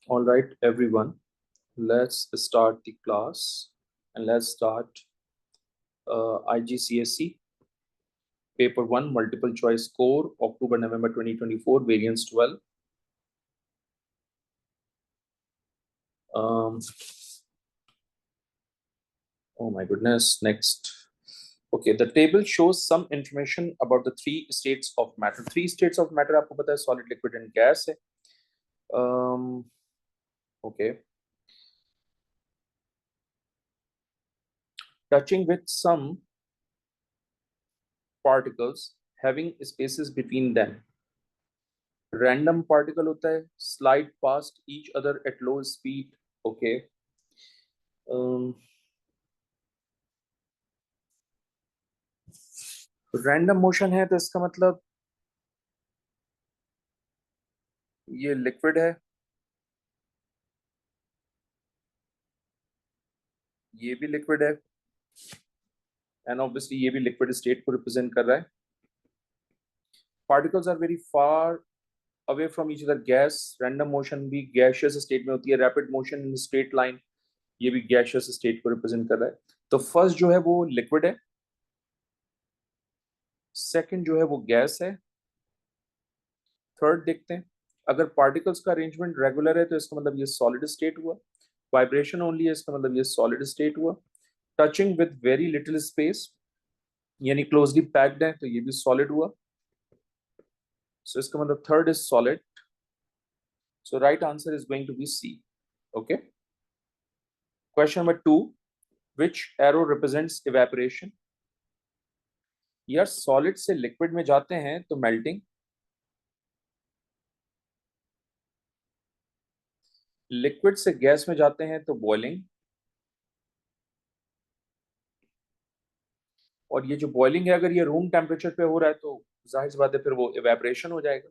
All right, everyone, let's start the class and let's start IGCSE Paper 1 Multiple Choice Core, October-November 2024, Variance 12. Oh my goodness, next. Okay, the table shows some information about the three states of matter. Three states of matter आपको पता है, solid, liquid and gas है. Okay. Touching with some particles having spaces between them. Random particle होता है, slide past each other at low speed. Okay. Random motion है तो इसका मतलब ये लिक्विड है, ये भी लिक्विड है, एंड ऑब्वियसली ये भी लिक्विड स्टेट को रिप्रेजेंट कर रहा है. Particles are very far away from each other. Gas, random motion भी गैशियस स्टेट में होती है. Rapid motion in straight line, ये भी गैशियस स्टेट को रिप्रेजेंट कर रहा है. तो फर्स्ट जो है वो लिक्विड है, सेकंड जो है वो गैस है, थर्ड देखते हैं. अगर पार्टिकल्स का अरेंजमेंट रेगुलर है तो इसका मतलब ये सॉलिड स्टेट हुआ. वाइब्रेशन ओनली है, इसका मतलब ये सॉलिड स्टेट हुआ. Touching with very little space यानी क्लोजली पैक्ड है तो ये भी सॉलिड हुआ. सो इसका मतलब third is solid. So right answer is going to be C. Okay. Question number 2, which arrow represents evaporation. यार सॉलिड से लिक्विड में जाते हैं तो मेल्टिंग, लिक्विड से गैस में जाते हैं तो बॉइलिंग, और ये जो बॉइलिंग है अगर ये रूम टेम्परेचर पे हो रहा है तो जाहिर सी बात है फिर वो इवेपोरेशन हो जाएगा.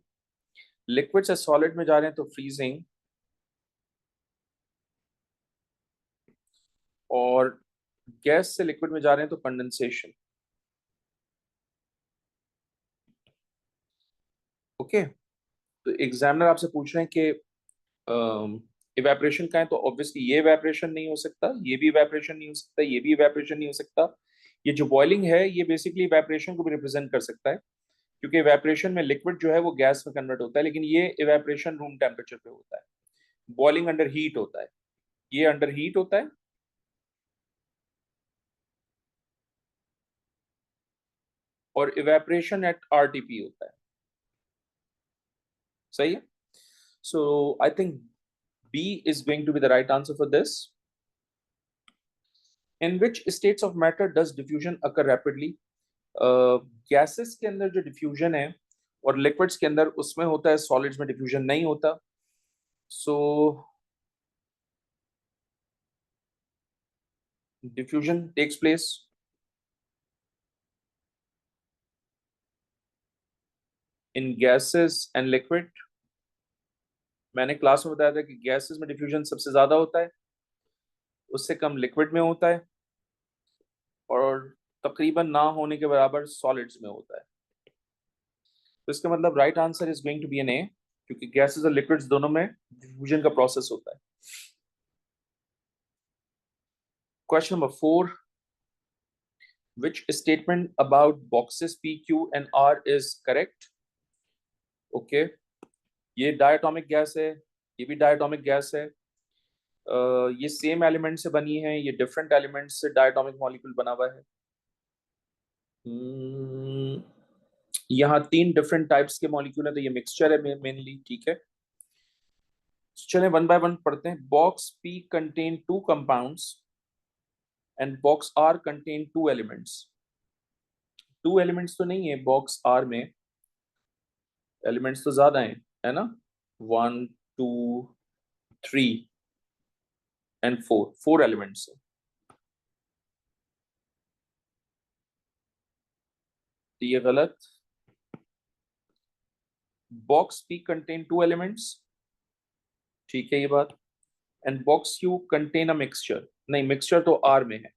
लिक्विड से सॉलिड में जा रहे हैं तो फ्रीजिंग, और गैस से लिक्विड में जा रहे हैं तो कंडेंसेशन. ओके. तो एग्जामिनर आपसे पूछ रहे हैं कि इवेपोरेशन का है, तो ऑब्वियसली ये इवेपोरेशन नहीं हो सकता, ये भी इवेपोरेशन नहीं हो सकता, ये भी इवेपोरेशन नहीं हो सकता. ये जो बॉइलिंग है ये बेसिकली इवेपोरेशन को भी रिप्रेजेंट कर सकता है, क्योंकि इवेपोरेशन में लिक्विड जो है वो गैस में कन्वर्ट होता है, लेकिन ये इवेपोरेशन रूम टेम्परेचर पे होता है. बॉइलिंग अंडर हीट होता है, ये अंडर हीट होता है. और इवेपोरेशन एट आरटीपी होता है. सही है. So I think B is going to be the right answer for this. In which states of matter does diffusion occur rapidly. Gases के अंदर जो डिफ्यूजन है और लिक्विड्स के अंदर उसमें होता है, सॉलिड्स में डिफ्यूजन नहीं होता. So diffusion takes place in gases and liquid. मैंने क्लास में बताया था कि गैसेस में डिफ्यूजन सबसे ज्यादा होता है, उससे कम लिक्विड में होता है, और तकरीबन ना होने के बराबर सॉलिड्स में होता है. तो इसका मतलब right answer is going to be an A, क्योंकि गैसेस और लिक्विड्स दोनों में डिफ्यूजन का प्रोसेस होता है. Question number 4, which statement about boxes P, Q and R is correct? Okay. ये डायटोमिक गैस है, ये भी डायटोमिक गैस है. ये सेम एलिमेंट से बनी है, ये डिफरेंट एलिमेंट से डायटोमिक मॉलिक्यूल बना हुआ है. यहाँ 3 डिफरेंट टाइप्स के मॉलिक्यूल है, तो ये मिक्सचर है मेनली. ठीक है, चलें वन बाय वन पढ़ते हैं. Box P contain 2 compounds and box R contain 2 elements. 2 elements तो नहीं है बॉक्स आर में, एलिमेंट्स तो ज्यादा हैं, है ना. 1 2 3 एंड 4 एलिमेंट्स है. तो ये गलत. बॉक्स पी कंटेन 2 एलिमेंट्स, ठीक है ये बात. And box Q contain a mixture. नहीं, मिक्सचर तो आर में है.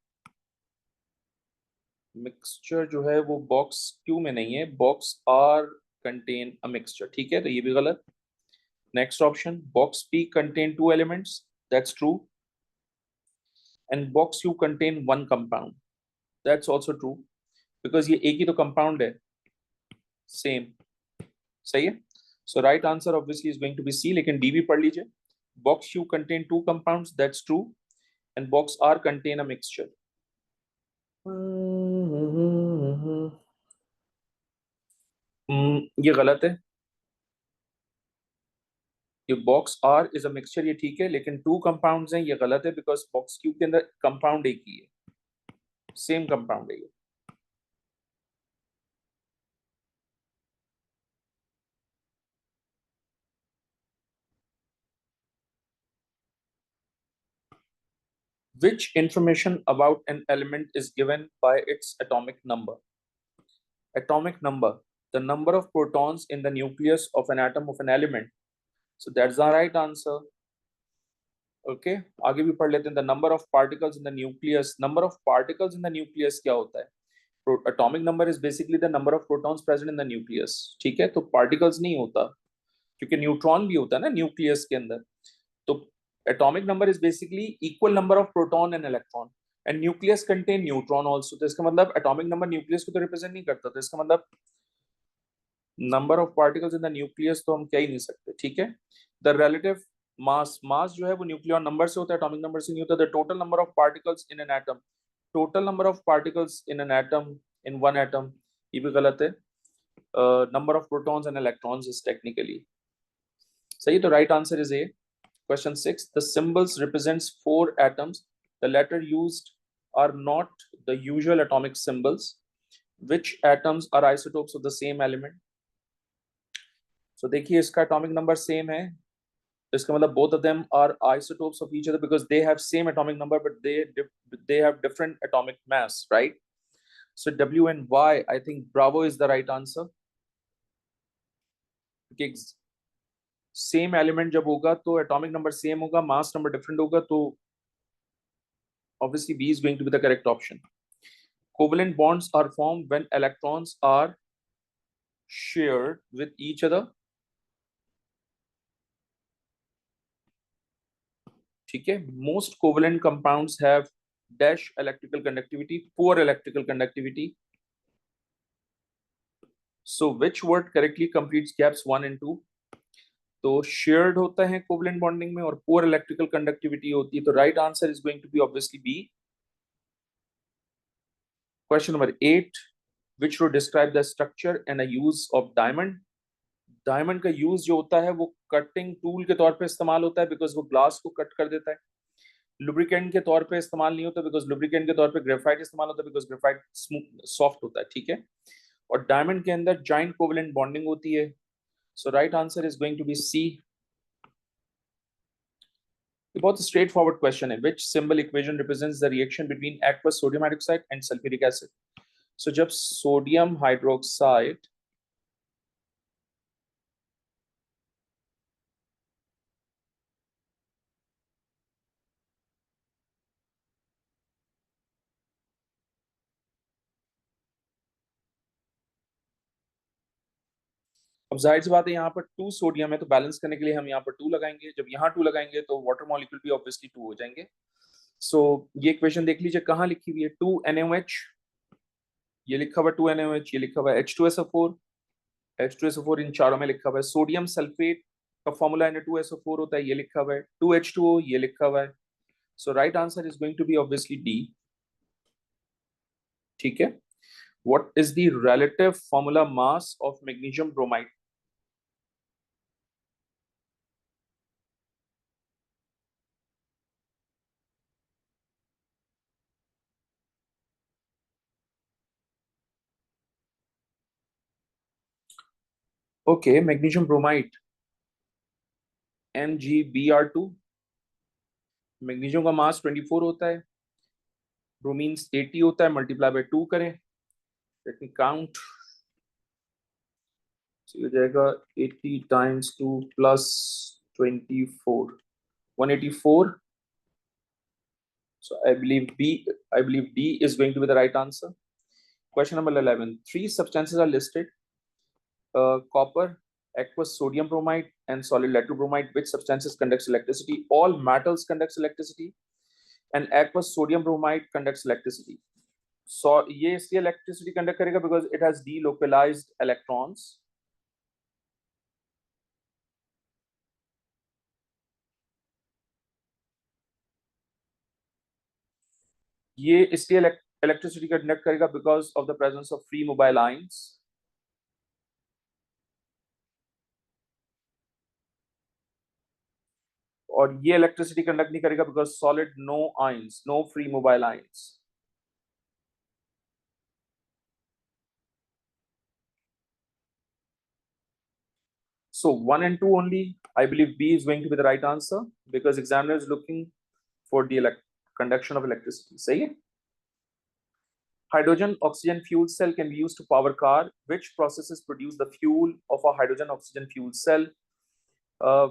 मिक्सचर जो है वो बॉक्स क्यू में नहीं है, box R contain a mixture. ठीक है, तो ये भी गलत. Next option, box P contain two elements. That's true. And box Q contain one compound. That's also true. Because ये एक ही तो compound है. Same. सही है? So right answer obviously is going to be C. लेकिन D भी पढ़ लीजिए. Box Q contain two compounds. That's true. And box R contain a mixture. ये गलत है. ये box R is a mixture, ये ठीक है, लेकिन टू कंपाउंड्स हैं, ये गलत है, बिकॉज बॉक्स क्यू के अंदर कंपाउंड एक ही है, सेम कंपाउंड है ये. Which information about an element is given by its atomic number? Atomic number, the number of protons in the nucleus of an atom of an element. So that's the right answer. Okay, आगे भी पढ़ लेते हैं. The number of particles in the nucleus. Number of particles in the nucleus क्या होता है? Atomic number is basically the number of protons present in the nucleus. ठीक है, तो particles नहीं होता, क्योंकि न्यूट्रॉन भी होता है ना न्यूक्लियस के अंदर. तो atomic number is basically equal number of proton and electron, and nucleus contain neutron also. तो इसका मतलब एटॉमिक नंबर न्यूक्लियस को तो रिप्रेजेंट नहीं करता, तो इसका मतलब number of particles in the nucleus तो हम कह ही नहीं सकते. ठीक है. द रिलेटिव मास, मास जो है वो न्यूक्लियन नंबर से होता है, एटॉमिक नंबर से नहीं होता. The total number of particles in an atom, total number of particles in an atom, in one atom, ये भी गलत है. Number of protons and electrons is technically सही. तो right answer is a. Question 6. The symbols represents four atoms. The letter used are not the usual atomic symbols. Which atoms are isotopes of the same element? So देखिए इसका atomic number same है. इसका मतलब both of them are isotopes of each other because they have same atomic number but they have different atomic mass, right? So W and Y, I think Bravo is the right answer. Okay. Same element जब होगा तो atomic number same होगा, mass number different होगा, तो obviously B is going to be the correct option. Covalent bonds are formed when electrons are shared with each other. ठीक है. Most covalent compounds have dash electrical conductivity, poor electrical conductivity. So which word correctly completes gaps 1 and 2? तो shared होता है covalent bonding में और poor electrical conductivity होती है, तो right answer is going to be obviously B. Question number 8. Which would describe the structure and a use of diamond. Diamond का use जो होता है वो कटिंग टूल के तौर पे इस्तेमाल होता है, बिकॉज वो ग्लास को कट कर देता है. लुब्रिकेंट के तौर पे इस्तेमाल नहीं होता, बिकॉज लुब्रिकेंट के तौर पे ग्रेफाइट इस्तेमाल होता है, बिकॉज ग्रेफाइट स्मूथ सॉफ्ट होता है. ठीक है. और डायमंड के अंदर जॉइंट कोवलेंट बॉन्डिंग होती है. So right answer is going to be C. बहुत स्ट्रेट फॉरवर्ड क्वेश्चन है. Which symbol equation represents the reaction between aqueous sodium hydroxide and sulphuric acid. So जब सोडियम हाइड्रोक्साइड अब जाहिर सी बात है यहाँ पर 2 सोडियम है, तो बैलेंस करने के लिए हम यहाँ पर 2 लगाएंगे. जब यहाँ 2 लगाएंगे तो वाटर मॉलिक्यूल भी ऑब्वियसली 2 हो जाएंगे. सो ये इक्वेशन देख लीजिए कहाँ लिखी हुई है. 2NaOH, ये लिखा हुआ है 2NaOH, ये लिखा हुआ है H2SO4, H2SO4 इन चारों में लिखा हुआ है. सोडियम सल्फेट का फॉर्मूला Na2SO4 होता है, ये लिखा हुआ है. 2H2O, ये लिखा हुआ है. So right answer is going to be obviously D. ठीक है. What is the relative formula mass of magnesium bromide? Okay, magnesium bromide MgBr2. Magnesium का मास 24 होता है, ब्रोमीन 80 होता है, मल्टीप्लाई बाय 2 करें. Let me count. हो जाएगा 80 times 2 plus 24, 184. So I believe D is going to be the right answer. Question number 11. 3 substances are listed: copper, aqueous sodium bromide and solid lead bromide. Which substances conducts electricity? All metals conducts electricity, and aqueous sodium bromide conducts electricity. So ये इसलिए electricity conduct करेगा because it has delocalized electrons. ये इसलिए electricity conduct करेगा because of the presence of free mobile ions. और ये electricity conduct नहीं करेगा because solid no ions, no free mobile ions. So 1 and 2 only. I believe B is going to be the right answer because examiner is looking for the conduction of electricity. सही है? Hydrogen oxygen fuel cell can be used to power car. Which processes produce the fuel of a hydrogen oxygen fuel cell?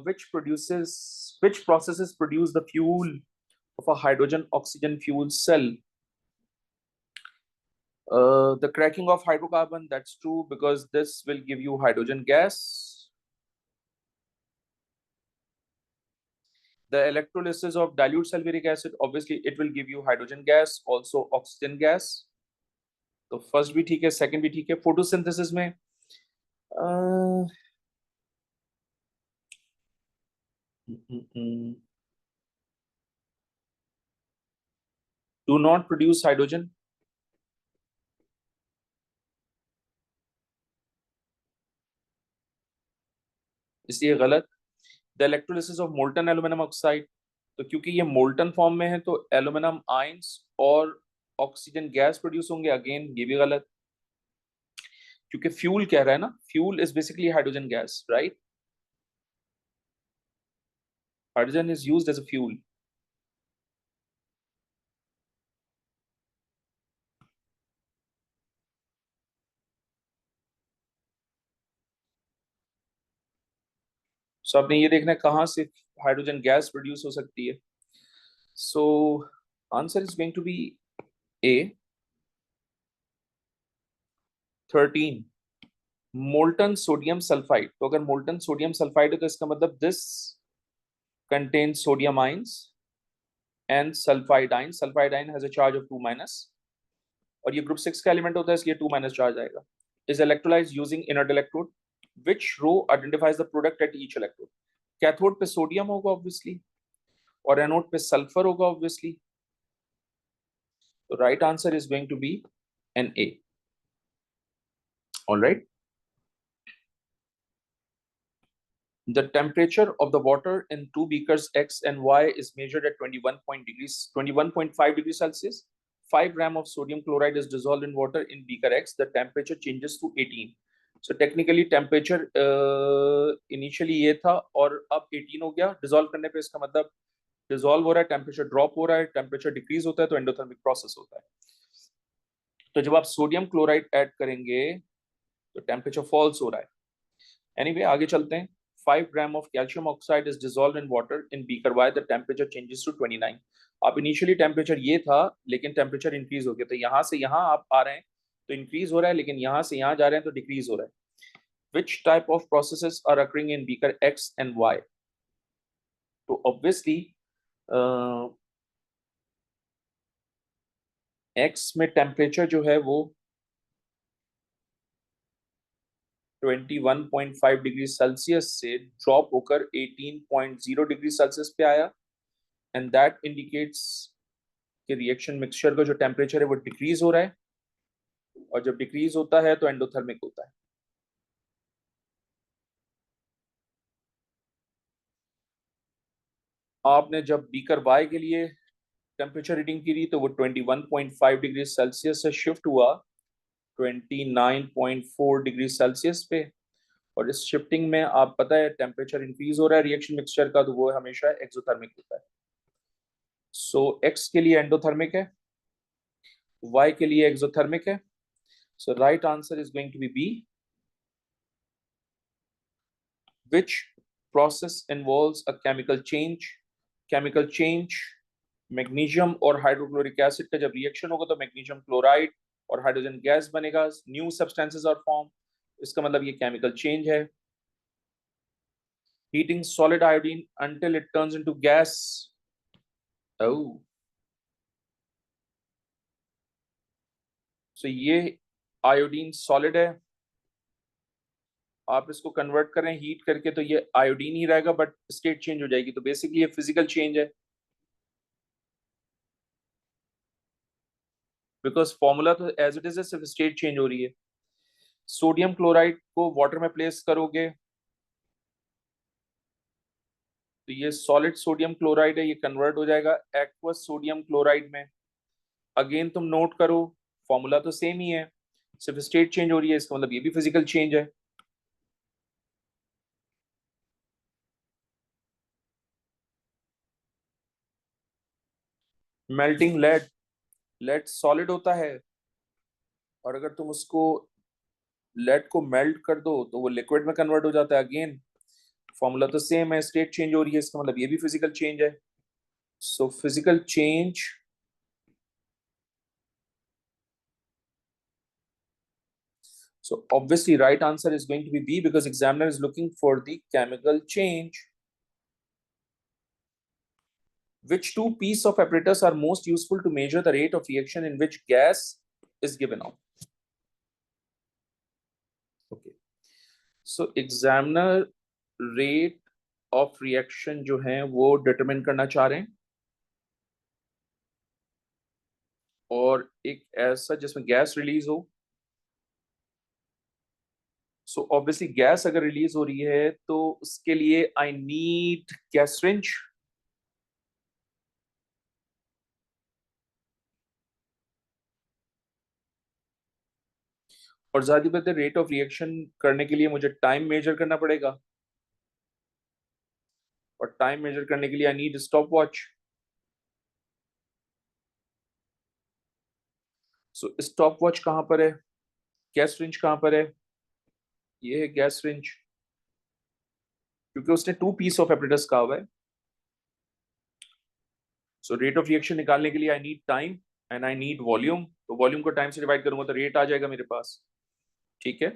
Which processes produce the fuel of a hydrogen oxygen fuel cell? The cracking of hydrocarbon, that's true because this will give you hydrogen gas. The electrolysis of dilute sulfuric acid, obviously it will give you hydrogen gas, also oxygen gas. तो first भी ठीक है, second भी ठीक है. Photosynthesis में do not produce hydrogen. इसलिए गलत. The electrolysis of molten aluminium oxide, तो क्योंकि ये मोल्टन फॉर्म में है तो एल्यूमिनियम आयंस और ऑक्सीजन गैस प्रोड्यूस होंगे. अगेन ये भी गलत क्योंकि फ्यूल कह रहा है ना. Fuel is basically hydrogen gas, right? Hydrogen is used as a fuel. So आपने ये देखना है कहां से हाइड्रोजन गैस प्रोड्यूस हो सकती है. So answer is going to be A 13. Molten sodium sulphide, तो अगर मोल्टन सोडियम सल्फाइड है तो इसका मतलब this contain sodium ions and sulphide ion. Sulphide ion has a charge of 2-, और ये ग्रुप 6 का एलिमेंट होता है इसलिए 2- चार्ज आएगा. Is electrolyse using inert electrode. Which row identifies the product at each electrode. Cathode पे सोडियम होगा obviously और एनोड पे सल्फर होगा ऑब्वियसली. तो right answer is going to be an A. Alright. The temperature of the water in two beakers X and Y is measured at 21.5 degrees Celsius. 5 grams of sodium chloride is dissolved in water in beaker X. The temperature changes to 18. So technically temperature initially ये था और अब 18 हो गया. Dissolve करने पे इसका मतलब dissolve हो रहा है, temperature drop हो रहा है, temperature decrease होता है तो endothermic process होता है. तो जब आप सोडियम क्लोराइड ऐड करेंगे तो टेम्परेचर फॉल्स हो रहा है. एनीवे आगे चलते हैं. 5 grams of calcium oxide is dissolved in water in beaker Y. The temperature changes to 29. आप इनिशियली टेम्परेचर ये था लेकिन टेम्परेचर इंक्रीज हो गया. तो यहाँ से यहाँ आप आ रहे हैं तो इंक्रीज हो रहा है, लेकिन यहाँ से यहाँ जा रहे हैं तो डिक्रीज हो रहा है. Which type of processes are occurring in beaker X and Y? तो ऑब्वियसली X में टेम्परेचर जो है वो 21.5 डिग्री सेल्सियस से ड्रॉप होकर 18.0 डिग्री सेल्सियस पे आया. एंड दैट इंडिकेट्स कि रिएक्शन मिक्सचर का जो टेम्परेचर है वो डिक्रीज हो रहा है, और जब डिक्रीज होता है तो एंडोथर्मिक होता है. आपने जब बीकर वाई के लिए टेम्परेचर रीडिंग की तो वो 21.5 डिग्री सेल्सियस से शिफ्ट हुआ 29.4 डिग्री सेल्सियस पे. और इस शिफ्टिंग में आप पता है टेम्परेचर इंक्रीज हो रहा है रिएक्शन मिक्सचर का, तो वो हमेशा एक्सोथर्मिक होता है. सो एक्स के लिए एंडोथर्मिक है, वाई के लिए एक्सोथर्मिक है. So right answer is going to be B. Which process involves a chemical change? Chemical change, magnesium और हाइड्रोक्लोरिक एसिड का जब रिएक्शन होगा तो मैग्नीशियम क्लोराइड और हाइड्रोजन गैस बनेगा. New substances are form. इसका मतलब ये केमिकल चेंज है. heating solid iodine until it turns into gas. Oh, so ये आयोडीन सॉलिड है, आप इसको कन्वर्ट करें हीट करके तो ये आयोडीन ही रहेगा, बट स्टेट चेंज हो जाएगी, तो बेसिकली ये फिजिकल चेंज है, बिकॉज फॉर्मूला तो एज इट इज है, सिर्फ स्टेट चेंज हो रही है। सोडियम क्लोराइड को वाटर में प्लेस करोगे तो ये सॉलिड सोडियम क्लोराइड है, ये कन्वर्ट हो जाएगा एक्वस सोडियम क्लोराइड में। अगेन तुम नोट करो, फॉर्मूला तो सेम ही है, सिर्फ स्टेट चेंज हो रही है, इसका मतलब ये भी फिजिकल चेंज है। मेल्टिंग लेड, लेड सॉलिड होता है, और अगर तुम उसको लेड को मेल्ट कर दो तो वो लिक्विड में कन्वर्ट हो जाता है। अगेन फॉर्मूला तो सेम है, स्टेट चेंज हो रही है, इसका मतलब ये भी फिजिकल चेंज है। So physical change, so obviously right answer is going to be B, because examiner is looking for the chemical change. Which two piece of apparatus are most useful to measure the rate of reaction in which gas is given out? Okay, so examiner rate of reaction जो है वो determine करना चाह रहे हैं, और एक ऐसा जिसमें गैस रिलीज हो। सो ऑब्वियसली गैस अगर रिलीज हो रही है तो उसके लिए आई नीड गैस सिरिंज, और ज्यादा बेहतर रेट ऑफ रिएक्शन करने के लिए मुझे टाइम मेजर करना पड़ेगा, और टाइम मेजर करने के लिए I need stop watch. So stop watch कहां पर है, गैस सिरिंज कहां पर है, ये है गैस सिरिंज, क्योंकि उसने टू पीस ऑफ एपरेटस कहा हुआ है। सो रेट ऑफ रिएक्शन निकालने के लिए I need time and I need volume, तो वॉल्यूम को टाइम से डिवाइड करूंगा तो रेट आ जाएगा मेरे पास। ठीक है,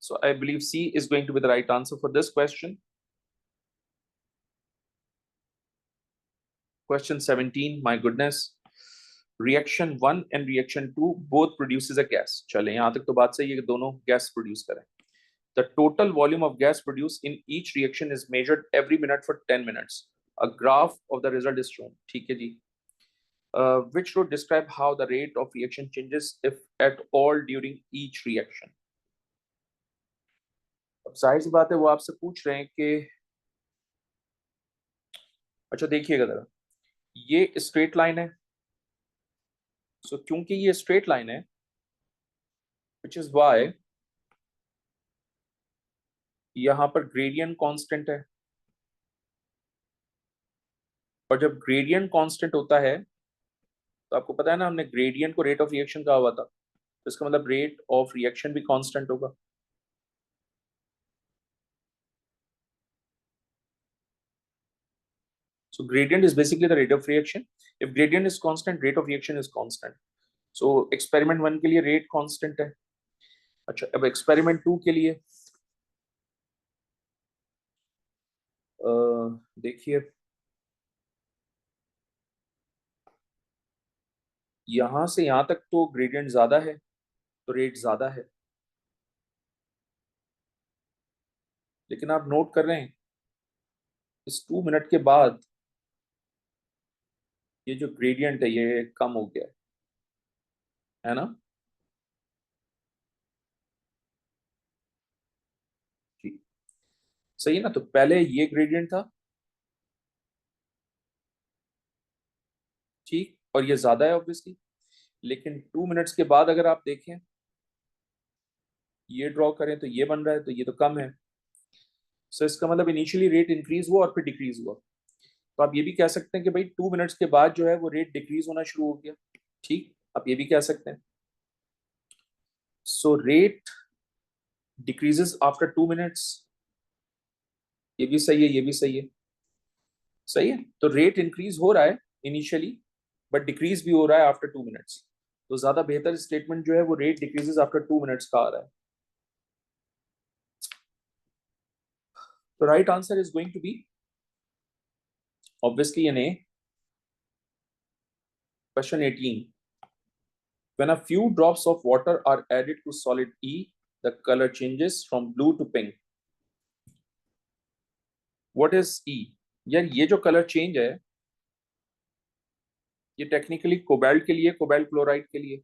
so I believe C is going to be the right answer for this question. Question 17, my goodness. Reaction 1 and reaction 2 both produces a gas. चले यहाँ तक तो बात सही है कि दोनों गैस प्रोड्यूस करें। The total volume of gas produced in each reaction is measured every minute for 10 minutes. A graph of the result is shown. ठीक है जी। Which row describe how the rate of reaction changes if at all during each reaction? अब जाहिर सी बात है वो आपसे पूछ रहे हैं कि, अच्छा देखिएगा जरा, ये स्ट्रेट लाइन है, सो क्योंकि ये स्ट्रेट लाइन है, which is why यहाँ पर ग्रेडियंट कांस्टेंट है, और जब ग्रेडियंट कांस्टेंट होता है तो आपको पता है ना, हमने ग्रेडियंट को रेट ऑफ रिएक्शन कहा हुआ था, तो इसका मतलब रेट ऑफ रिएक्शन भी कांस्टेंट होगा। So gradient is basically the rate of reaction. If gradient is constant, rate of reaction is constant. So experiment 1 के लिए rate constant है। अच्छा, अब experiment 2 के लिए देखिए, यहां से यहां तक तो ग्रेडियंट ज्यादा है, तो रेट ज्यादा है, लेकिन आप नोट कर रहे हैं इस 2 मिनट के बाद ये जो ग्रेडियंट है ये कम हो गया है ना जी। सही है ना, तो पहले ये ग्रेडियंट था, ठीक, और ये ज्यादा है ऑब्वियसली, लेकिन 2 मिनट्स के बाद अगर आप देखें, ये ड्रॉ करें तो ये बन रहा है, तो ये तो कम है। सो इसका मतलब इनिशियली रेट इंक्रीज हुआ और फिर डिक्रीज हुआ, तो आप ये भी कह सकते हैं कि भाई 2 मिनट्स के बाद जो है वो रेट डिक्रीज होना शुरू हो गया। ठीक, आप ये भी कह सकते हैं। So rate decreases after 2 minutes, ये भी सही है, ये भी सही है, सही है। तो रेट इंक्रीज हो रहा है इनिशियली, बट डिक्रीज भी हो रहा है आफ्टर 2 मिनट्स, तो ज्यादा बेहतर स्टेटमेंट जो है वो रेट डिक्रीजेस आफ्टर 2 मिनट्स का आ रहा है। तो right answer is going to be obviously an A. Question 18. When a few drops of water are added to solid E, the color changes from blue to pink. What is E? यार ये जो colour change है ये technically cobalt के लिए, cobalt chloride के लिए.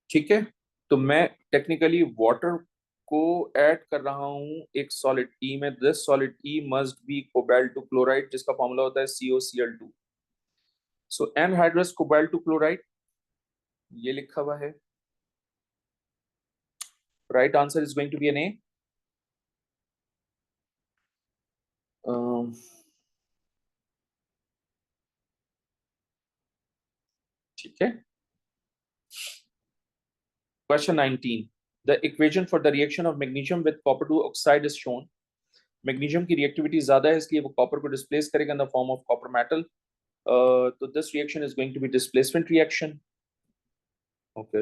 ठीक है, तो मैं टेक्निकली वाटर को ऐड कर रहा हूं एक सॉलिड ई में. This solid E must be cobalt two chloride जिसका फॉर्मूला होता है COCl2. So anhydrous cobalt two chloride ये लिखा हुआ है. Right answer is going to be an A. ठीक है. Question 19. The equation for the reaction of magnesium with copper 2 oxide is shown. Magnesium की रिएक्टिविटी ज्यादा है इसलिए वो कॉपर को डिस्प्लेस करेगा in the form of copper metal. तो this reaction is going to be displacement reaction. Okay,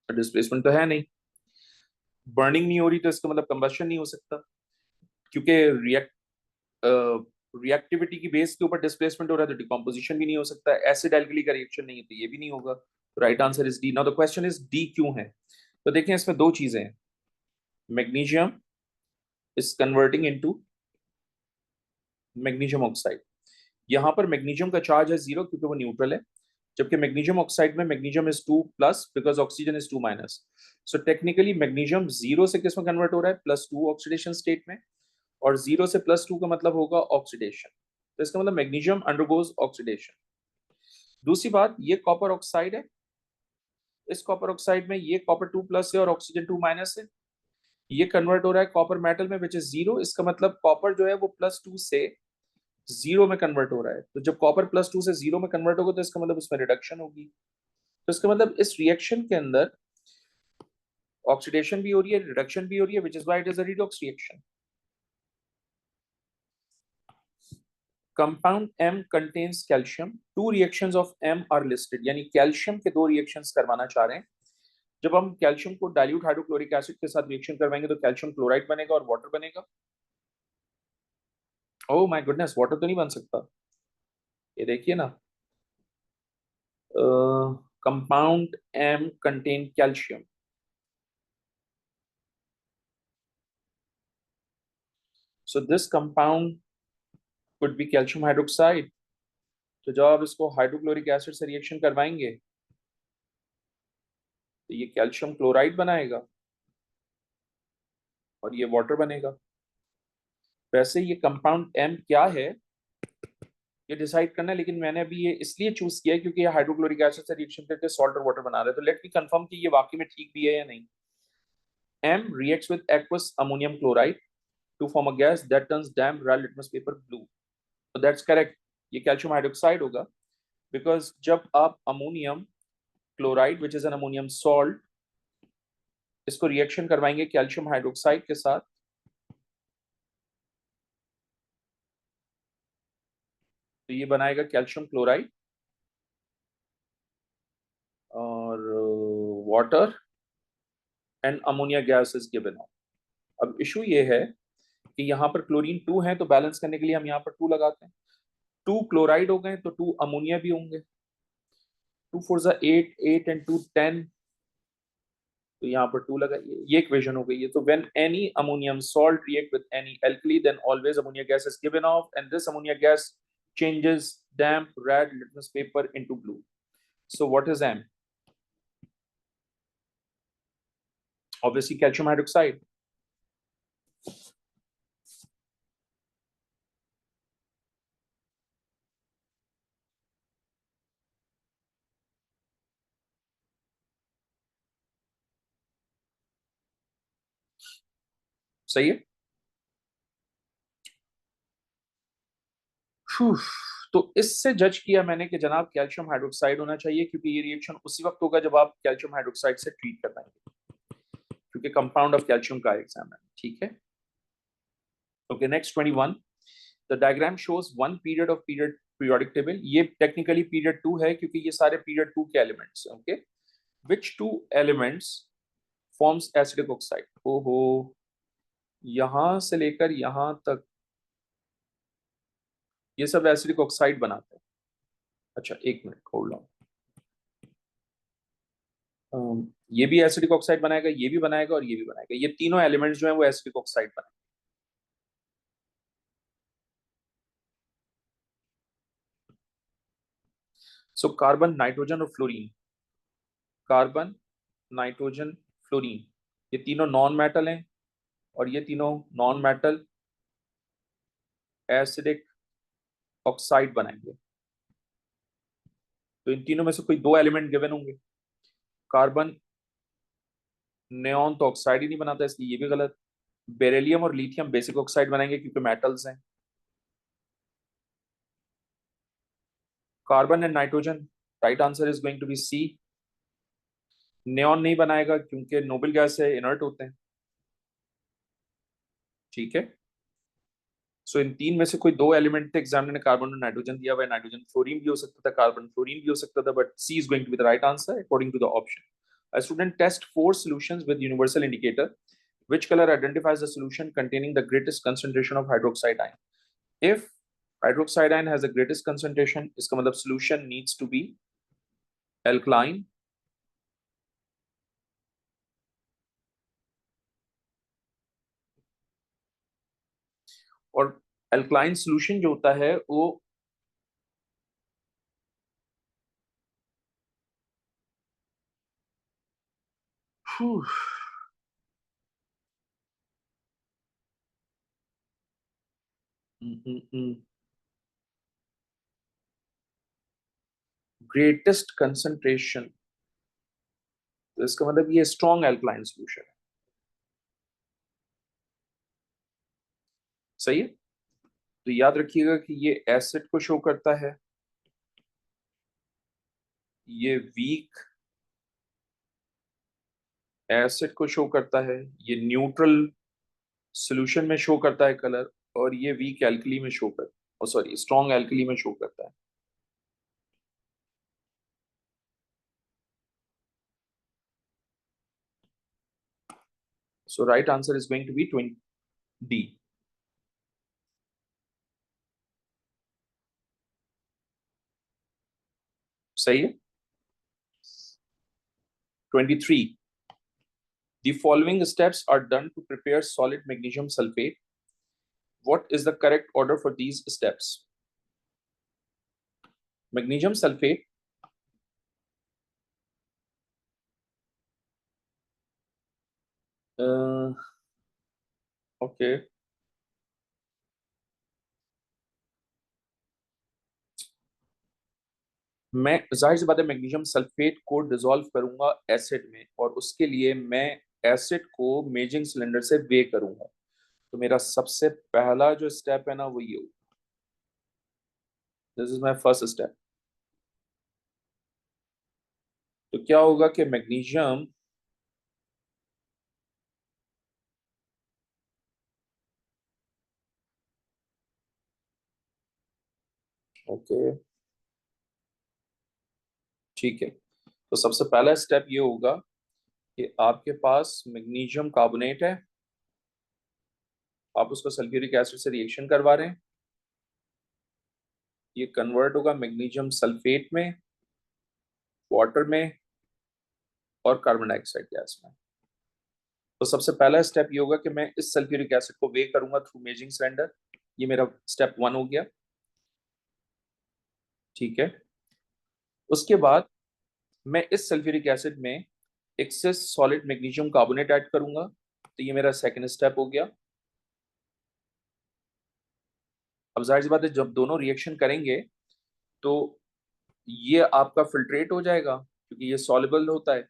displacement तो है नहीं, बर्निंग नहीं हो रही तो इसका मतलब कंबशन नहीं हो सकता क्योंकि रिएक्टिविटी की बेस के ऊपर डिस्प्लेसमेंट हो रहा है तो डिकम्पोजिशन भी नहीं हो सकता. एसिड एल्कली का रिएक्शन नहीं है तो ये भी नहीं होगा. Right answer is D. Now the question is D क्यों है. तो देखें इसमें दो चीजें हैं. Magnesium is converting into magnesium oxide. यहां पर मैग्नीशियम का चार्ज है 0 क्योंकि वो न्यूट्रल है, जबकि मैग्नीशियम ऑक्साइड में magnesium is 2 plus because oxygen is 2 minus. So technically magnesium 0 से किस में कन्वर्ट हो रहा है, +2 ऑक्सीडेशन स्टेट में, और 0 से +2 का मतलब होगा ऑक्सीडेशन. तो इसका मतलब मैग्नीशियम अंडरगोज ऑक्सीडेशन. दूसरी बात, ये कॉपर ऑक्साइड है, इस कॉपर ऑक्साइड में ये कॉपर 2 प्लस है और ऑक्सीजन 2 माइनस है. ये कन्वर्ट हो रहा है कॉपर मेटल में विच इज 0. इसका मतलब कॉपर जो है वो +2 से 0 में कन्वर्ट हो रहा है. तो जब कॉपर +2 से 0 में कन्वर्ट होगा तो इसका मतलब उसमें रिडक्शन होगी. तो इसका मतलब इस रिएक्शन के अंदर ऑक्सीडेशन भी हो रही है, रिडक्शन भी हो रही है, which is why it is a redox reaction. Compound M contains calcium. 2 reactions of M are listed. यानी कैल्शियम के 2 रिएक्शंस करवाना चाह रहे हैं. जब हम कैल्शियम को डाइल्यूट हाइड्रोक्लोरिक एसिड के साथ रिएक्शन करवाएंगे तो कैल्शियम क्लोराइड बनेगा और वाटर बनेगा. ओह माय गुडनेस, वाटर तो नहीं बन सकता. ये देखिए ना, compound M contain calcium. So this compound could be calcium hydroxide. तो जब आप इसको हाइड्रोक्लोरिक एसिड से रिएक्शन करवाएंगे तो ये कैल्शियम क्लोराइड बनाएगा और ये वाटर बनेगा. वैसे ये कंपाउंड M क्या है ये डिसाइड करना है, लेकिन मैंने अभी ये इसलिए चूज किया है क्योंकि ये हाइड्रोक्लोरिक एसिड से रिएक्शन करके सॉल्ट और वाटर बना रहे हैं. तो लेट मी कंफर्म कि ये वाकई में ठीक भी है या नहीं. M reacts with aqueous ammonium chloride to form a gas that turns damp red litmus paper blue. So that's correct. ये कैल्शियम हाइड्रोक्साइड होगा बिकॉज जब आप ammonium chloride which is an ammonium salt इसको रिएक्शन करवाएंगे calcium hydroxide के साथ तो ये बनाएगा कैल्शियम क्लोराइड और water and ammonia gas is given of. अब इशू ये है कि यहाँ पर क्लोरीन 2 है तो बैलेंस करने के लिए हम यहाँ पर 2 लगाते हैं. 2 क्लोराइड हो गए तो 2 अमोनिया भी होंगे. 2 4 जा 8, 8 एंड 2 10. तो यहाँ पर 2 लगाइए. ये इक्वेशन हो गई है. तो when any ammonium salt react with any alkali then always ammonia gas is given off and this ammonia gas changes damp red litmus paper into blue. So what is M? Obviously calcium hydroxide. सही है. तो इससे जज किया मैंने कि जनाब calcium hydroxide होना चाहिए क्योंकि ये रिएक्शन उसी वक्त होगा जब आप कैल्शियम हाइड्रोक्साइड से ट्रीट करवाएंगे क्योंकि कंपाउंड ऑफ कैल्शियम का एग्जाम है. ठीक है. Okay next 21. The diagram shows one period of periodic table. ये टेक्निकली पीरियड 2 है क्योंकि ये सारे पीरियड 2 के एलिमेंट्स हैं। Okay, which two elements forms acidic oxide. ओहो, यहां से लेकर यहां तक ये सब एसिडिक ऑक्साइड बनाते हैं। अच्छा एक मिनट होल्ड ऑन, ये भी एसिडिक ऑक्साइड बनाएगा, ये भी बनाएगा और ये भी बनाएगा। ये तीनों एलिमेंट्स जो है वो एसिडिक ऑक्साइड बनाएंगे। सो कार्बन, नाइट्रोजन और फ्लोरीन, कार्बन, नाइट्रोजन, फ्लोरीन, ये तीनों नॉन मेटल हैं और ये तीनों नॉन मेटल एसिडिक ऑक्साइड बनाएंगे। तो इन तीनों में से कोई दो एलिमेंट गिवन होंगे। कार्बन नेऑन तो ऑक्साइड ही नहीं बनाता, इसलिए ये भी गलत। बेरिलियम और लिथियम बेसिक ऑक्साइड बनाएंगे क्योंकि मेटल्स हैं। Carbon and nitrogen, right answer is going to be C. Neon नहीं बनाएगा क्योंकि नोबल गैस है, इनर्ट होते हैं। ठीक है, सो इन तीन में से कोई दो एलिमेंट थे। एग्जामिनर ने कार्बन और नाइट्रोजन दिया हुआ है। नाइट्रोजन फ्लोरीन भी हो सकता था, कार्बन फ्लोरीन भी हो सकता था, but C is going to be the right answer according to the option. A student test four solutions with universal indicator. Which color identifies the solution containing the greatest concentration of hydroxide ion? If hydroxide ion has the greatest concentration, इसका मतलब solution needs to be alkaline. और alkaline solution जो होता है वो greatest concentration, तो इसका मतलब ये strong alkaline solution है। सही है, तो याद रखिएगा कि ये एसिड को शो करता है, ये वीक एसिड को शो करता है, ये न्यूट्रल सॉल्यूशन में शो करता है कलर, और ये वीक एल्कली में शो करता है, सॉरी स्ट्रॉन्ग एल्कली में शो करता है। So right answer is going to be 20 D. सही है। 23, the following steps are done to prepare solid magnesium sulfate. What is the correct order for these steps? Magnesium sulfate, okay, मैं जाहिर सी बात है magnesium sulphate को dissolve करूंगा acid में, और उसके लिए मैं एसिड को मेजिंग सिलेंडर से वे करूंगा। तो मेरा सबसे पहला जो स्टेप है ना वो ये, this is my first step. तो क्या होगा कि मैग्नीशियम ओके, ठीक है, तो सबसे पहला स्टेप ये होगा कि आपके पास मैग्नीशियम कार्बोनेट है, आप उसको सल्फ्यूरिक एसिड से रिएक्शन करवा रहे हैं, ये कन्वर्ट होगा मैग्नीशियम सल्फेट में, वाटर में और कार्बन डाइऑक्साइड गैस में। तो सबसे पहला स्टेप ये होगा कि मैं इस सल्फ्यूरिक एसिड को वे करूंगा थ्रू मेजिंग सिलेंडर। ये मेरा स्टेप 1 हो गया। ठीक है, उसके बाद मैं इस सल्फ्यूरिक एसिड में excess solid magnesium carbonate add करूंगा। तो ये मेरा सेकंड स्टेप हो गया। अब जाहिर सी बात है जब दोनों रिएक्शन करेंगे तो ये आपका फिल्ट्रेट हो जाएगा क्योंकि ये सॉल्युबल होता है,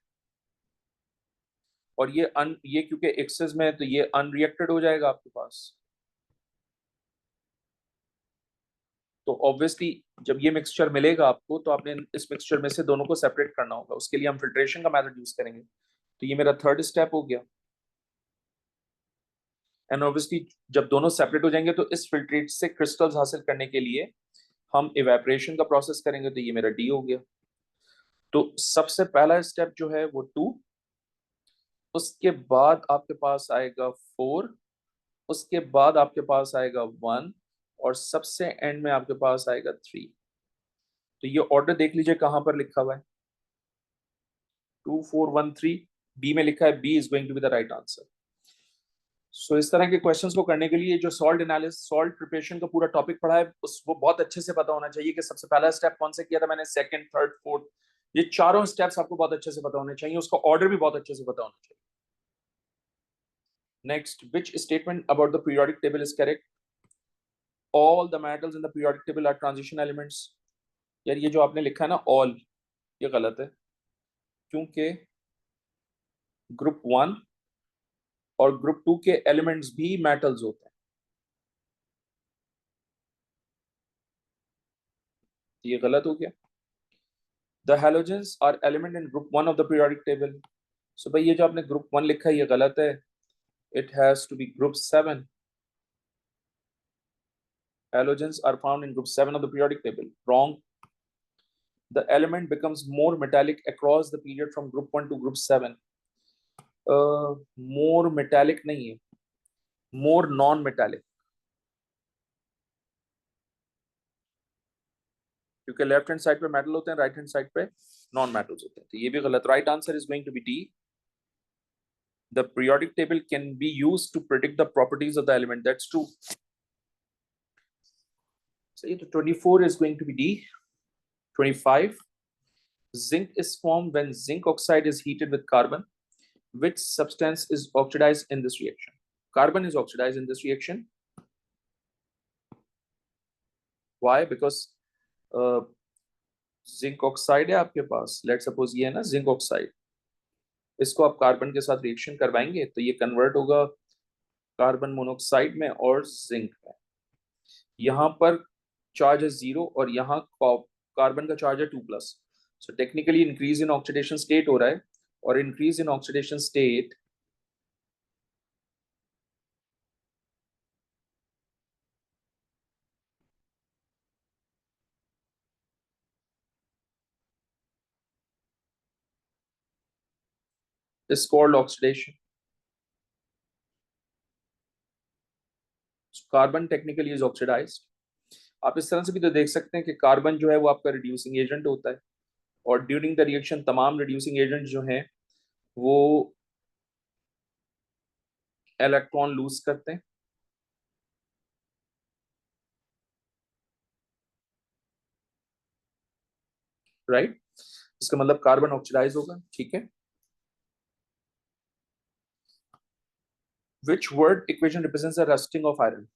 और ये क्योंकि एक्सेस में है तो ये अनरिएक्टेड हो जाएगा आपके पास। तो ऑब्वियसली जब ये मिक्सचर मिलेगा आपको तो आपने इस मिक्सचर में से दोनों को सेपरेट करना होगा, उसके लिए हम फिल्ट्रेशन का मेथड यूज करेंगे। तो ये मेरा थर्ड स्टेप हो गया। एंड ऑब्वियसली जब दोनों सेपरेट हो जाएंगे तो इस फिल्ट्रेट से क्रिस्टल्स हासिल करने के लिए हम इवेपोरेशन का प्रोसेस करेंगे, तो ये मेरा डी हो गया। तो सबसे पहला स्टेप जो है वो 2, उसके बाद आपके पास आएगा 4, उसके बाद आपके पास आएगा 1, और सबसे एंड में आपके पास आएगा 3। तो ये ऑर्डर देख लीजिए कहां पर लिखा हुआ है, 2 4 1 3, बी में लिखा है, B is going to be the right answer. So इस तरह के क्वेश्चंस को करने के लिए जो सॉल्ट एनालिसिस, सॉल्ट प्रिपरेशन का पूरा टॉपिक पढ़ा है उस वो बहुत अच्छे से पता होना चाहिए कि सबसे पहला स्टेप कौन से किया था मैंने, सेकंड, थर्ड, फोर्थ, ये चारों स्टेप्स आपको बहुत अच्छे से पता होने चाहिए, उसका ऑर्डर भी बहुत अच्छे से पता होना चाहिए। Next, which statement about the periodic table is correct? All the metals in the periodic table are transition elements. यार ये जो आपने लिखा है ना ऑल, ये गलत है, क्योंकि ग्रुप 1 और ग्रुप 2 के एलिमेंट्स भी मेटल्स होते हैं, ये गलत हो गया। The halogens are element in group 1 of the periodic table. So भाई ये जो आपने ग्रुप 1 लिखा है ये गलत है, it has to be group 7। Halogens are found in group 7 of the periodic table. Wrong. The element becomes more metallic across the period from group 1 to group 7. More metallic नहीं है, more non-metallic, क्योंकि left hand side पे metal होते हैं, right hand side पे non metals होते हैं, तो ये भी गलत। Right answer is going to be D. The periodic table can be used to predict the properties of the element. That's true. So 24 is going to be D. 25. Zinc is formed when zinc oxide is heated with carbon. Which substance is oxidized in this reaction? Carbon is oxidized in this reaction. Why? Because zinc oxide है आपके पास, let suppose ये है ना zinc oxide, इसको आप carbon के साथ reaction करवाएंगे तो ये कन्वर्ट होगा कार्बन मोनोऑक्साइड में और जिंक में। यहाँ पर चार्ज है 0 और यहाँ कार्बन का चार्ज है 2+। So technically increase in oxidation state हो रहा है, और increase in oxidation state is called oxidation. Carbon technically is oxidised. आप इस तरह से भी तो देख सकते हैं कि कार्बन जो है वो आपका रिड्यूसिंग एजेंट होता है, और ड्यूरिंग द रिएक्शन तमाम रिड्यूसिंग एजेंट जो हैं वो इलेक्ट्रॉन लूज करते हैं, राइट? इसका मतलब कार्बन ऑक्सीडाइज होगा, ठीक है। Which word equation represents the rusting of iron?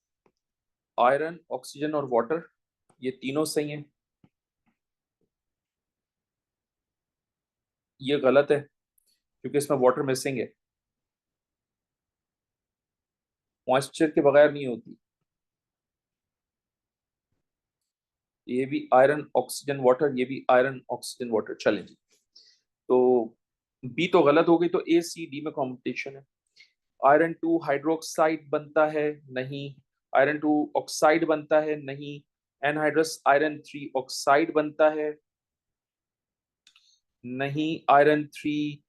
Iron, oxygen और वाटर, ये तीनों सही हैं। ये गलत है क्योंकि इसमें वाटर मिसिंग है, मॉइस्चर के बगैर नहीं होती। ये भी आयरन ऑक्सीजन वाटर, ये भी आयरन ऑक्सीजन वाटर, चलें जी। तो बी तो गलत हो गई, तो ए सी डी में कॉम्पिटिशन है। आयरन 2 हाइड्रोक्साइड बनता है, नहीं। आयरन 2 ऑक्साइड बनता है, नहीं। एनहाइड्रस आयरन 3 ऑक्साइड बनता है, नहीं। आयरन 3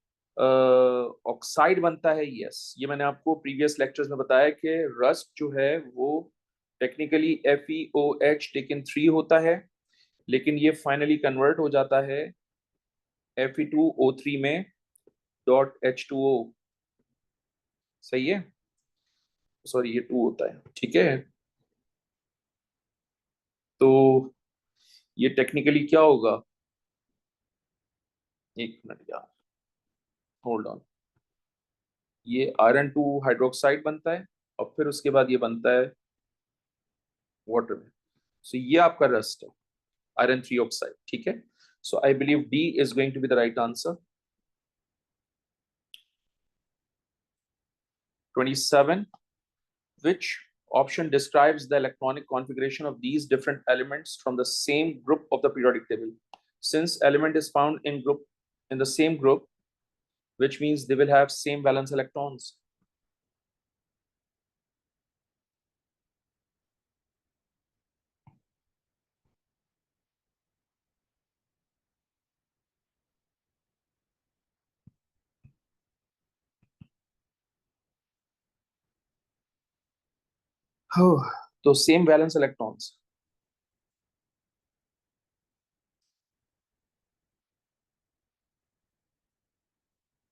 ऑक्साइड बनता है, यस। ये मैंने आपको प्रीवियस लेक्चर्स में बताया कि रस्ट जो है वो टेक्निकली FeOH टेकन 3 होता है, लेकिन ये फाइनली कन्वर्ट हो जाता है Fe2O3 में .H2O। सही है, सॉरी ये 2 होता है, ठीक है। तो ये टेक्निकली क्या होगा, एक मिनट यार, होल्ड ऑन। ये आयरन 2 हाइड्रोक्साइड बनता है और फिर उसके बाद ये बनता है वाटर में। सो ये आपका रस्ट है, आयरन 3 ऑक्साइड, ठीक है। So I believe D is going to be the right answer. 27. Which option describes the electronic configuration of these different elements from the same group of the periodic table? Since element is found in the same group, which means they will have same valence electrons. तो same valence electrons,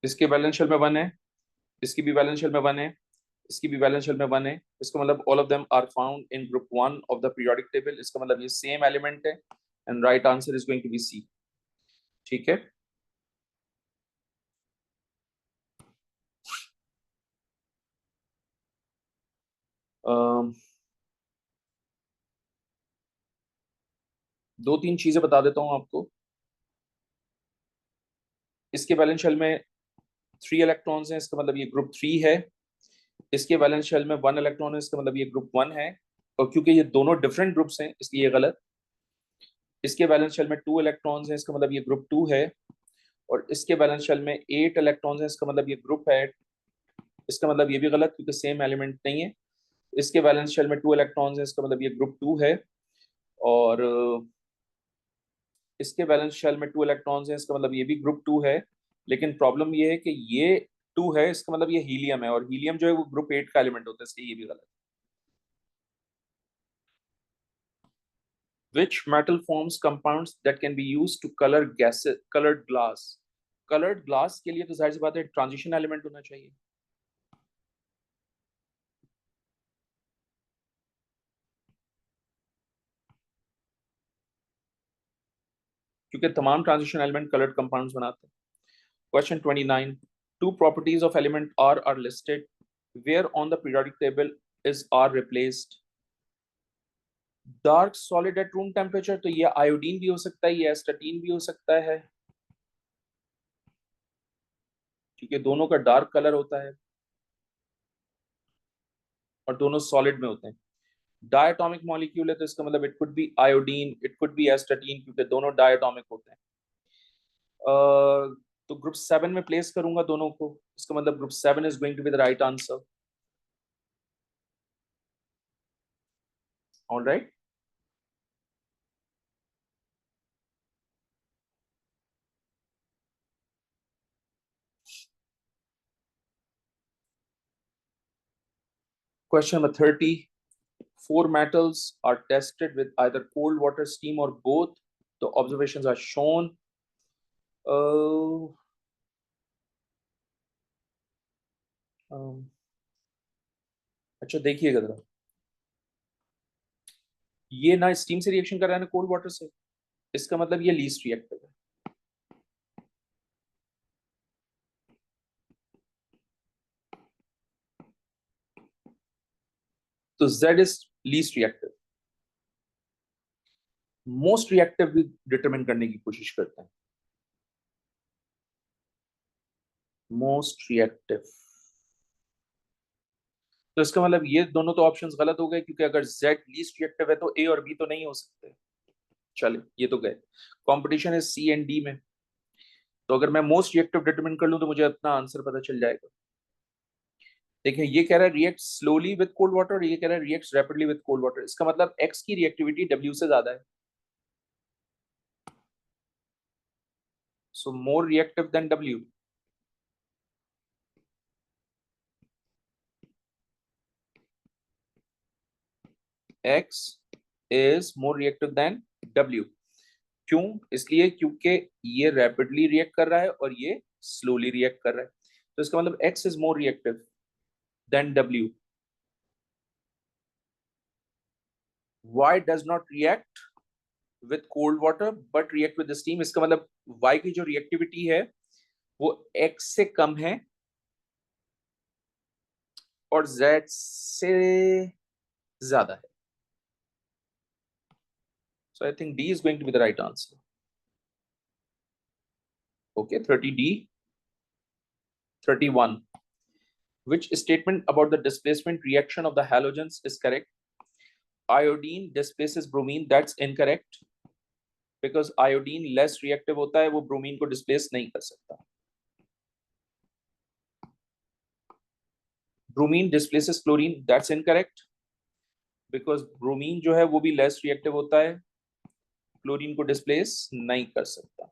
इसके valence shell में 1 है, इसकी भी valence shell में 1 है, इसकी भी वैलेंस शेल में 1 है। इसका मतलब all of them are found in group 1 of the periodic table. इसका मतलब ये सेम एलिमेंट है and right answer is going to be C. ठीक है, दो तीन चीजें बता देता हूं आपको। इसके वैलेंस शेल में 3 इलेक्ट्रॉन्स हैं, इसका मतलब ये ग्रुप 3 है। इसके वैलेंस शेल में 1 इलेक्ट्रॉन है, इसका मतलब ये ग्रुप 1 है। और क्योंकि ये दोनों डिफरेंट ग्रुप्स हैं इसलिए ये गलत। इसके वैलेंस शेल में 2 इलेक्ट्रॉन्स हैं, इसका मतलब ये ग्रुप 2 है। और इसके बैलेंस शेल में 8 इलेक्ट्रॉन्स हैं, इसका मतलब ये ग्रुप है। इसका मतलब ये भी गलत क्योंकि सेम एलिमेंट नहीं है। इसके बैलेंस शेल में 2 इलेक्ट्रॉन्स हैं, इसका मतलब ये ग्रुप 2 है। और इसके बैलेंस शेल में 2 इलेक्ट्रॉन्स हैं, इसका मतलब ये भी ग्रुप 2 है। लेकिन प्रॉब्लम ये है कि ये 2 है, इसका मतलब ये हीलियम है, और हीलियम जो है वो ग्रुप 8 का एलिमेंट होता है, इसलिए ये भी गलत। Which metal forms compounds that can be used to color gases, colored glass? Colored glass के लिए तो जाहिर सी बात है ट्रांजिशन एलिमेंट होना चाहिए। क्योंकि तमाम ट्रांजिशन एलिमेंट कलर्ड कंपाउंड्स बनाते हैं। Question 29. Two properties of element R are listed. Where on the periodic table is R replaced? Dark solid at room temperature, तो ये आयोडीन भी हो सकता है, ये एस्टाटीन भी हो सकता है, क्योंकि दोनों का डार्क कलर होता है और दोनों सॉलिड में होते हैं। डायटोमिक मॉलिक्यूल है तो इसका मतलब it could be iodine, it could be astatine, क्योंकि दोनों डायटोमिक होते हैं। तो ग्रुप 7 में प्लेस करूंगा दोनों को, इसका मतलब group 7 is going to be the right answer. Alright, question number 30. Four metals are tested with either cold water, steam, or both. The observations are shown. Uh, um, अच्छा देखिएगा जरा, ये ना स्टीम से रिएक्शन कर रहा है ना कोल्ड वाटर से, इसका मतलब ये लीस्ट रिएक्टिव है। तो Z is least reactive. Most reactive भी डिटरमिन करने की कोशिश करते हैं। मोस्ट रिएक्टिव, तो इसका मतलब ये दोनों तो ऑप्शंस गलत हो गए, क्योंकि अगर Z लीस्ट रिएक्टिव है तो A और B तो नहीं हो सकते। चलिए ये तो गए। कंपटीशन है C एंड D में, तो अगर मैं मोस्ट रिएक्टिव डिटरमिन कर लूं तो मुझे अपना आंसर पता चल जाएगा। देखिए ये कह रहा है react slowly with cold water, और ये कह रहा है react rapidly with cold water. इसका मतलब एक्स की रिएक्टिविटी डब्ल्यू से ज्यादा है, so more reactive than W. X is more reactive than W. क्यों? इसलिए क्योंकि ये रैपिडली रिएक्ट कर रहा है और ये स्लोली रिएक्ट कर रहा है, तो इसका मतलब x is more reactive than W. Why does not react with cold water but react with steam, इसका मतलब वाई की जो रिएक्टिविटी है वो एक्स से कम है और जेड से ज्यादा है। So I think D is going to be the right answer. Okay, 30D. 31. Which statement about the displacement reaction of the halogens is correct? Iodine displaces bromine. That's incorrect because iodine less reactive होता है, वो bromine को displace नहीं कर सकता. Bromine displaces chlorine. That's incorrect because bromine जो है वो भी less reactive होता है, chlorine को displace नहीं कर सकता.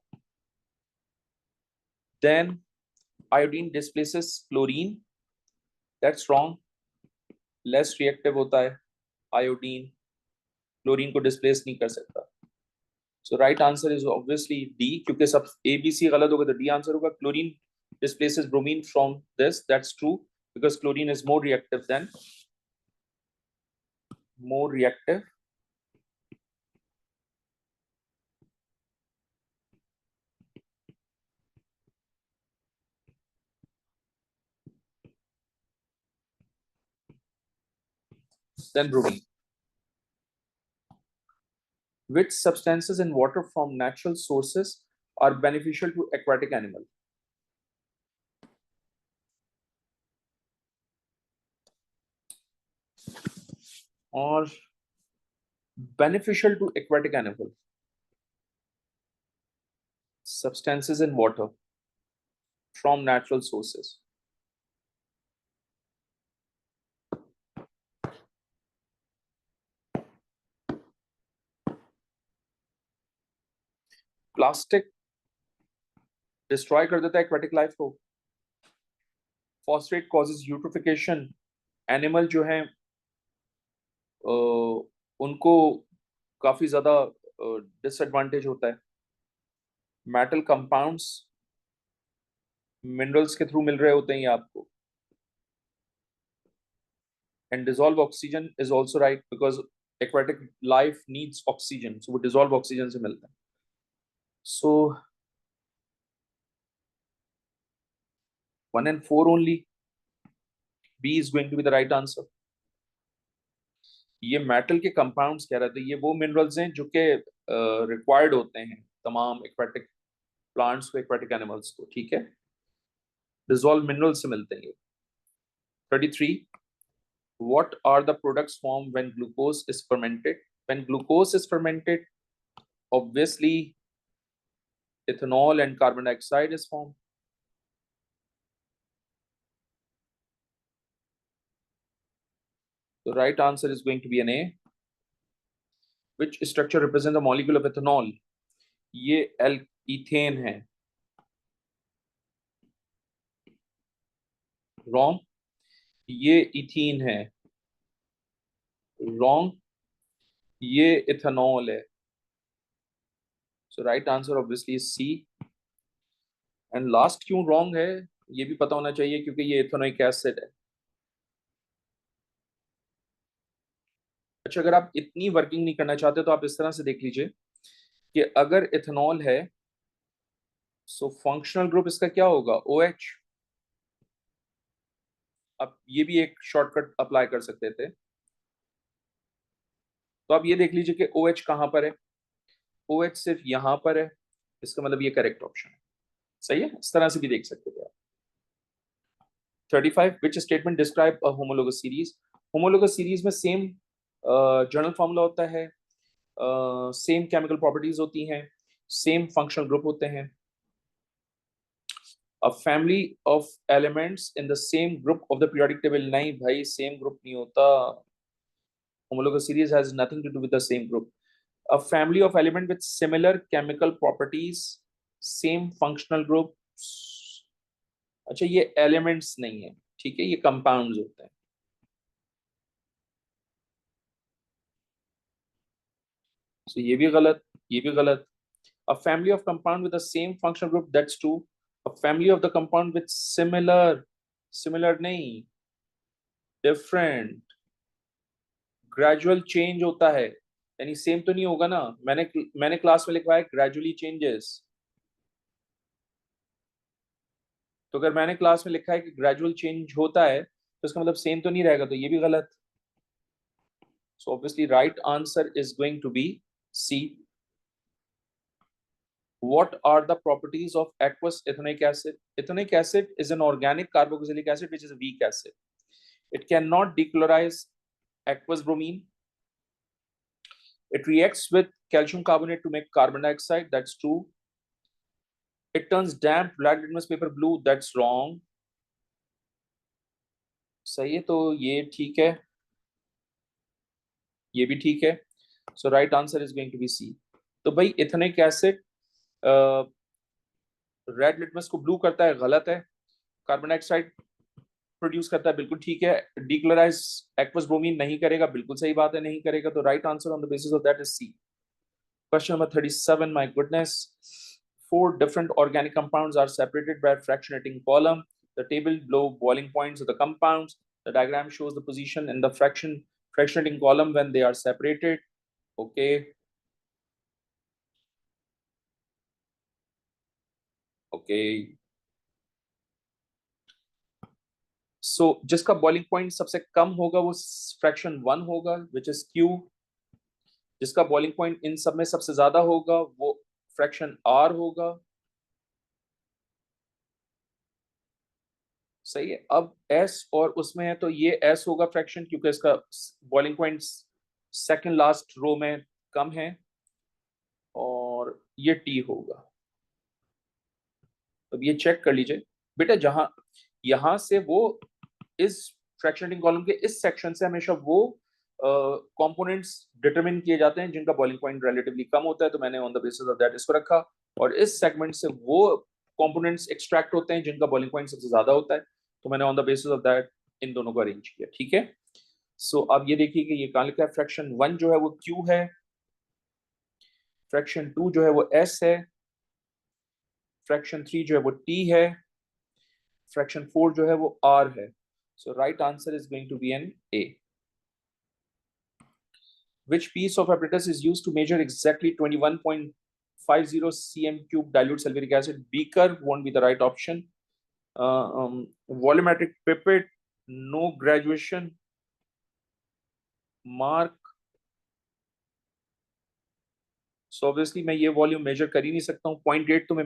Then iodine displaces chlorine. That's wrong. Less reactive होता है. आयोडीन, क्लोरीन को डिस्प्लेस नहीं कर सकता। So right answer is obviously D, क्योंकि सब ए बी सी गलत होगा तो डी आंसर होगा। Chlorine displaces bromine from this, that's true, because chlorine is more reactive than bromine. Which substances in water from natural sources are beneficial to aquatic animal? Or beneficial to aquatic animal? Substances in water from natural sources. Plastic destroy कर देता है aquatic life को। Phosphate causes eutrophication, animal जो है उनको काफी ज्यादा disadvantage होता है। मेटल कंपाउंड्स मिनरल्स के थ्रू मिल रहे होते हैं ये आपको। And dissolve oxygen is also right, because aquatic life needs oxygen, so वो डिसॉल्व ऑक्सीजन से मिलता है। सो 1 and 4 only. B is going to be the right answer. ये मेटल के कंपाउंड्स कह रहे थे, ये वो मिनरल्स हैं जो कि रिक्वायर्ड होते हैं तमाम एक्वेटिक प्लांट्स को, एक्वेटिक एनिमल्स को, ठीक है। डिसॉल्व मिनरल से मिलते हैं ये। 33. What are the products formed when glucose is fermented? When glucose is fermented, obviously ethanol and carbon dioxide is formed. The right answer is going to be an A. Which structure represents the molecule of ethanol? ये ethane है। Wrong. ये ethene है। Wrong. ये ethanol है। So right answer obviously is C. And last क्यों wrong है ये भी पता होना चाहिए, क्योंकि ये इथेनोइक एसिड है। अच्छा, अगर आप इतनी वर्किंग नहीं करना चाहते तो आप इस तरह से देख लीजिए कि अगर इथेनॉल है सो फंक्शनल ग्रुप इसका क्या होगा, OH। अब ये भी एक शॉर्टकट अप्लाई कर सकते थे। तो आप ये देख लीजिए कि OH कहां पर है, OH सिर्फ यहां पर है, इसका मतलब ये करेक्ट ऑप्शन है। सही है, इस तरह से भी देख सकते थे आप। 35. Which statement describe a homologous series? Homologous series में सेम जनरल फॉर्मूला होता है, सेम केमिकल प्रॉपर्टीज होती हैं, सेम फंक्शनल ग्रुप होते हैं। A family of elements in the same group of the periodic table, नहीं भाई सेम ग्रुप नहीं होता। Homologous series has nothing to do with the same group. A family of element with similar chemical properties, same functional groups। अच्छा, ये elements नहीं है, ठीक है, ये कंपाउंड्स होते हैं। So ये भी गलत, ये भी गलत। A family of compound with the same functional group, that's true. A family of the compound with similar नहीं, different, gradual change होता है, यानी सेम तो नहीं होगा ना। मैंने क्लास में लिखवाया ग्रेजुअली चेंजेस, तो अगर मैंने क्लास में लिखा है कि ग्रेजुअल चेंज होता है तो इसका मतलब सेम तो नहीं रहेगा, तो ये भी गलत। So obviously right answer is going to be C. What are the properties of aqueous ethanoic acid? Ethanoic acid is an organic carboxylic acid which is a weak acid. It cannot decolorize aqueous bromine. It reacts with calcium carbonate to make carbon dioxide, that's true. It turns damp black litmus paper blue, that's wrong. सही है, तो ये ठीक है, ये भी ठीक है। So right answer is going to be C. तो भाई इथेनिक एसिड रेड लिटमस को ब्लू करता है, गलत है। कार्बन डाइऑक्साइड प्रोड्यूस करता है, बिल्कुल ठीक है। डिक्लोराइज एक्वस ब्रोमीन नहीं करेगा, बिल्कुल सही बात है, नहीं करेगा। तो right answer on the basis of that is C. Question number 37, my goodness. Four different organic compounds are separated by a fractionating column. The table below boiling points of the compounds. The diagram shows the position in the fractionating column when they are separated. Okay. Okay. So जिसका boiling point सबसे कम होगा वो fraction 1 होगा, which is Q. जिसका boiling point इन सब में सबसे ज्यादा होगा वो fraction R होगा। सही है। अब S और उसमें है तो ये S होगा फ्रैक्शन, क्योंकि इसका boiling point second last row में कम है, और ये T होगा। अब ये चेक कर लीजिए बेटा, जहां यहां से वो इस फ्रैक्शनेटिंग कॉलम के इस सेक्शन से हमेशा वो कंपोनेंट्स डिटरमिन किए जाते हैं जिनका बॉइलिंग पॉइंट रिलेटिवली कम होता है, तो मैंने on the basis of that इसको रखा। और इस सेगमेंट से वो कंपोनेंट्स एक्सट्रैक्ट होते हैं जिनका बॉइलिंग पॉइंट सबसे ज्यादा होता है, तो मैंने on the basis of that in दोनों को अरेंज किया। ठीक है। सो अब ये देखिए कि ये कहां लिखा है, फ्रैक्शन 1 जो है वो Q है, फ्रैक्शन 2 जो है वो S है, फ्रैक्शन 3 जो है वो T है, फ्रैक्शन 4 जो है वो R है। So right answer is going to be an A. Which piece of apparatus is used to measure exactly 21.50 cm cube dilute sulfuric acid? Beaker won't be the right option. Volumetric pipette, no graduation mark. So obviously मैं ये volume major कर ही नहीं सकता हूँ। 0.8 तो मैं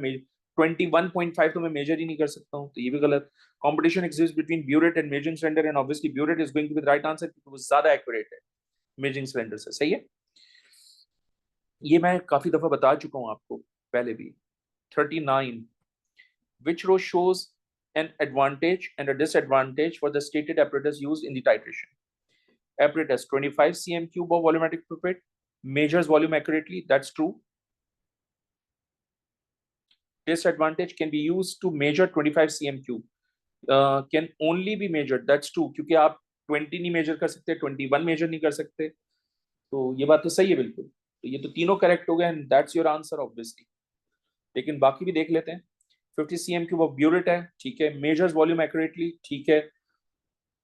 21.5 तो मैं मेजर ही नहीं कर सकता हूँ, तो ये भी गलत। Competition exists between burette and measuring cylinder, and obviously burette is going to be the right answer क्योंकि वो ज्यादा एक्यूरेट है मेजरिंग सिलेंडर से। सही है। ये मैं काफी दफा बता चुका हूँ आपको पहले भी। 39. Which row shows an advantage and a disadvantage for the stated apparatus used in the titration? Apparatus 25 cm cube of volumetric pipette measures volume accurately. That's true. Disadvantage can be used to measure 25 cm cube. Can only be measured. That's true. क्योंकि आप 20 नहीं major कर सकते, 21 major नहीं कर सकते, तो ये बात तो सही है बिल्कुल। तो ये तो तीनों करेक्ट हो गए, and that's your answer obviously. लेकिन बाकी भी देख लेते हैं। 50 cm क्यूब ऑफ ब्यूरेट है, ठीक है, मेजर्स वॉल्यूम एक्यूरेटली, ठीक है।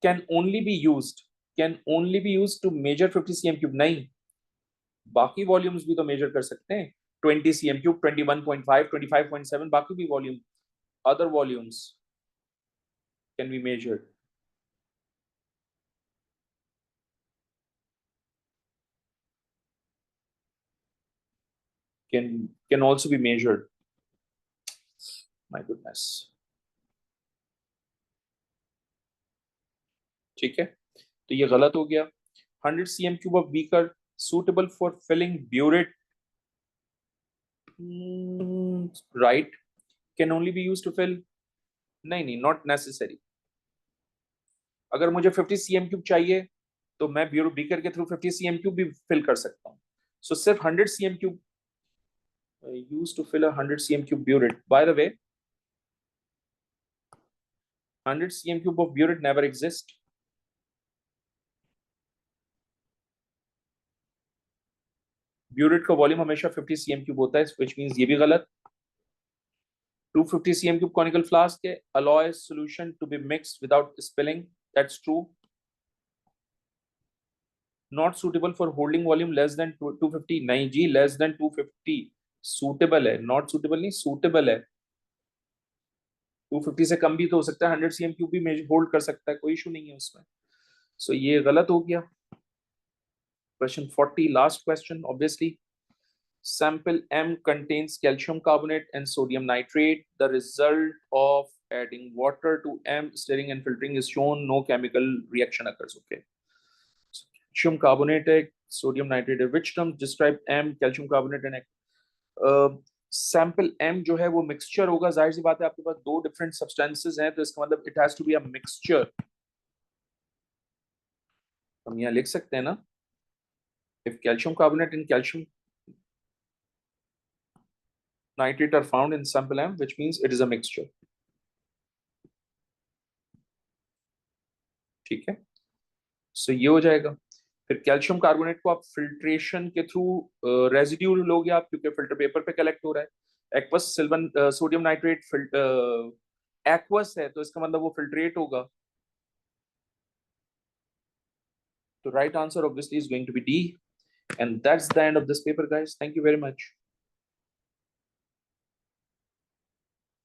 Can only be used, can only be used to measure 50 cm cube, नहीं, बाकी वॉल्यूम्स भी तो मेजर कर सकते हैं। 20 cm क्यूब, 21.5, 25.7, बाकी भी volume, other volumes can be measured. can also be measured. My goodness. ठीक है, तो ये गलत हो गया। 100 cm cube of beaker suitable for filling burette, right, can only be used to fill, नहीं नहीं, not necessary। अगर मुझे 50 cm क्यूब चाहिए तो मैं बीकर के थ्रू 50 cm क्यूब भी फिल कर सकता हूँ। सो सिर्फ 100 cm cube used to fill a 100 cm cube burette. By the way, 100 cm cube of burette never exist. Burette का वॉल्यूम हमेशा 50 cm क्यूब होता है, which means ये भी गलत। 250 cm क्यूब कॉनिकल फ्लास्क है, alloy solution to be mixed without spilling, that's true। Not suitable for holding volume less than 250, नहीं जी, less than 250 suitable है, not suitable नहीं, suitable है। 250 से कम भी तो हो सकता है, 100 cm क्यूब भी होल्ड कर सकता है, कोई इशू नहीं है उसमें। सो ये गलत हो गया। Question 40, last question, obviously. Sample M contains calcium carbonate and sodium nitrate. The result of adding water to M, stirring and filtering is shown. No chemical reaction occurs. Okay. So, calcium carbonate, sodium nitrate. Which terms describe M, calcium carbonate and sample M जो है वो mixture होगा। जाहिर सी बात है, आपके पास दो different substances हैं, तो इसका मतलब it has to be a mixture. हम यहाँ लिख सकते हैं ना, if calcium carbonate and calcium nitrate are found in sample M, which means it is a mixture. ठीक है, सो ये हो जाएगा। फिर कैल्शियम कार्बोनेट को आप फिल्ट्रेशन के थ्रू रेजिड्यू लोगे आप, क्योंकि फिल्टर पेपर पे कलेक्ट हो रहा है। Aqueous silver sodium nitrate aqueous है, तो इसका मतलब वो फिल्ट्रेट होगा। तो right answer obviously is going to be D, and that's the end of this paper guys, thank you very much.